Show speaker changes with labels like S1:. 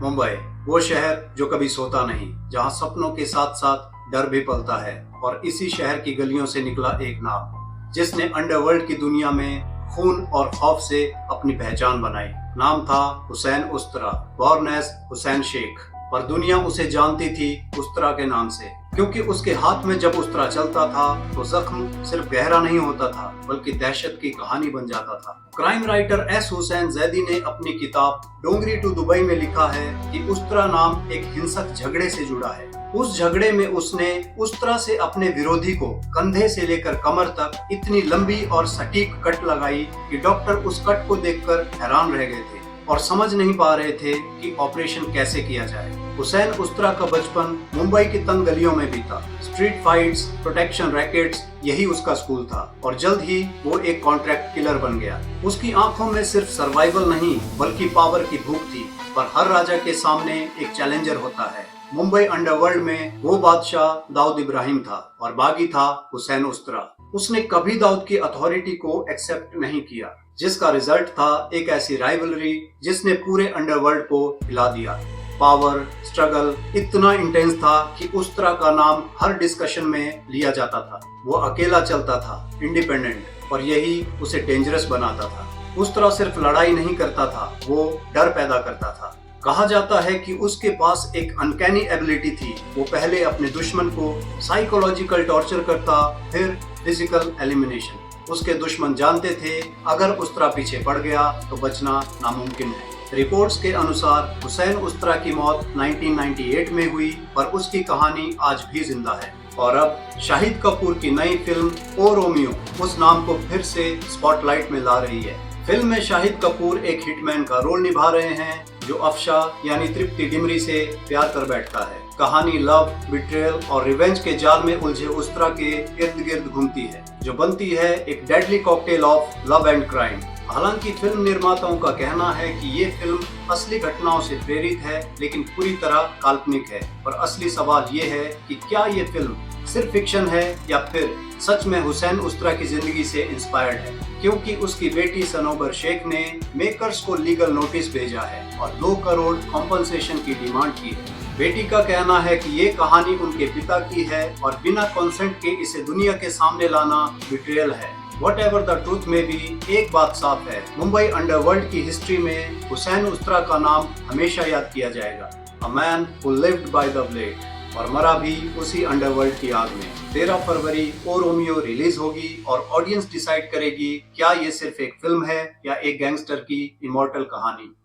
S1: मुंबई, वो शहर जो कभी सोता नहीं, जहां सपनों के साथ साथ डर भी पलता है। और इसी शहर की गलियों से निकला एक नाम, जिसने अंडरवर्ल्ड की दुनिया में खून और खौफ से अपनी पहचान बनाई। नाम था हुसैन उस्तरा, बॉर्न एज हुसैन शेख। पर दुनिया उसे जानती थी उस्तरा के नाम से, क्योंकि उसके हाथ में जब उस्तरा चलता था तो जख्म सिर्फ गहरा नहीं होता था, बल्कि दहशत की कहानी बन जाता था। Crime writer S Hussain Zaidi ने अपनी किताब डोंगरी टू दुबई में लिखा है कि उस्तरा नाम एक हिंसक झगड़े से जुड़ा है। उस झगड़े में उसने उस्तरा से अपने विरोधी को कंधे से लेकर कमर तक इतनी लंबी और सटीक कट लगाई कि डॉक्टर उस कट को देखकर हैरान रह गए थे और समझ नहीं पा रहे थे कि ऑपरेशन कैसे किया जाए। हुसैन उस्तरा का बचपन मुंबई की तंग गलियों में बीता। स्ट्रीट फाइट्स, प्रोटेक्शन रैकेट्स, यही उसका स्कूल था। और जल्द ही वो एक कॉन्ट्रैक्ट किलर बन गया। उसकी आंखों में सिर्फ सर्वाइवल नहीं, बल्कि पावर की भूख थी। पर हर राजा के सामने एक चैलेंजर होता है। मुंबई अंडरवर्ल्ड में वो बादशाह दाऊद इब्राहिम था और बागी था हुसैन उस्तरा। उसने कभी दाऊद की अथॉरिटी को एक्सेप्ट नहीं किया, जिसका रिजल्ट था एक ऐसी राइवलरी जिसने पूरे अंडरवर्ल्ड को हिला दिया। पावर स्ट्रगल इतना इंटेंस था कि उस्तरा का नाम हर डिस्कशन में लिया जाता था। वो अकेला चलता था, इंडिपेंडेंट, और यही उसे डेंजरस बनाता था। उस्तरा सिर्फ लड़ाई नहीं करता था, वो डर पैदा करता था। कहा जाता है कि उसके पास एक अनकैनी एबिलिटी थी। वो पहले अपने दुश्मन को साइकोलॉजिकल टॉर्चर करता, फिर फिजिकल एलिमिनेशन। उसके दुश्मन जानते थे अगर उस्तरा पीछे पड़ गया तो बचना नामुमकिन है। रिपोर्ट्स के अनुसार हुसैन उस्तरा की मौत 1998 में हुई, पर उसकी कहानी आज भी जिंदा है। और अब शाहिद कपूर की नई फिल्म ओ रोमियो उस नाम को फिर से स्पॉटलाइट में ला रही है। फिल्म में शाहिद कपूर एक हिटमैन का रोल निभा रहे हैं जो अफशा यानी तृप्ति डिमरी से प्यार कर बैठता है। कहानी लव, बिट्रेयल और रिवेंज के जाल में उलझे उस्तरा के इर्द गिर्द घूमती है, जो बनती है एक deadly cocktail of love and crime. हालांकि फिल्म निर्माताओं का कहना है कि ये फिल्म असली घटनाओं से प्रेरित है, लेकिन पूरी तरह काल्पनिक है। और असली सवाल ये है कि क्या ये फिल्म सिर्फ फिक्शन है या फिर सच में हुसैन उस्तरा की जिंदगी से इंस्पायर्ड है, क्योंकि उसकी बेटी सनोबर शेख ने मेकर्स को लीगल नोटिस भेजा है और 2 करोड़ कॉम्पनसेशन की डिमांड की है। बेटी का कहना है कि ये कहानी उनके पिता की है और बिना कंसेंट के इसे दुनिया के सामने लाना बिट्रेयल है। Whatever the truth may be, एक बात साफ है, मुंबई अंडरवर्ल्ड की हिस्ट्री में हुसैन उस्तरा का नाम हमेशा याद किया जाएगा। A man who lived by the blade, और मरा भी उसी अंडरवर्ल्ड की आग में। 13 फरवरी ओ रोमियो रिलीज होगी और ऑडियंस डिसाइड करेगी क्या ये सिर्फ एक फिल्म है या एक गैंगस्टर की इमॉर्टल कहानी।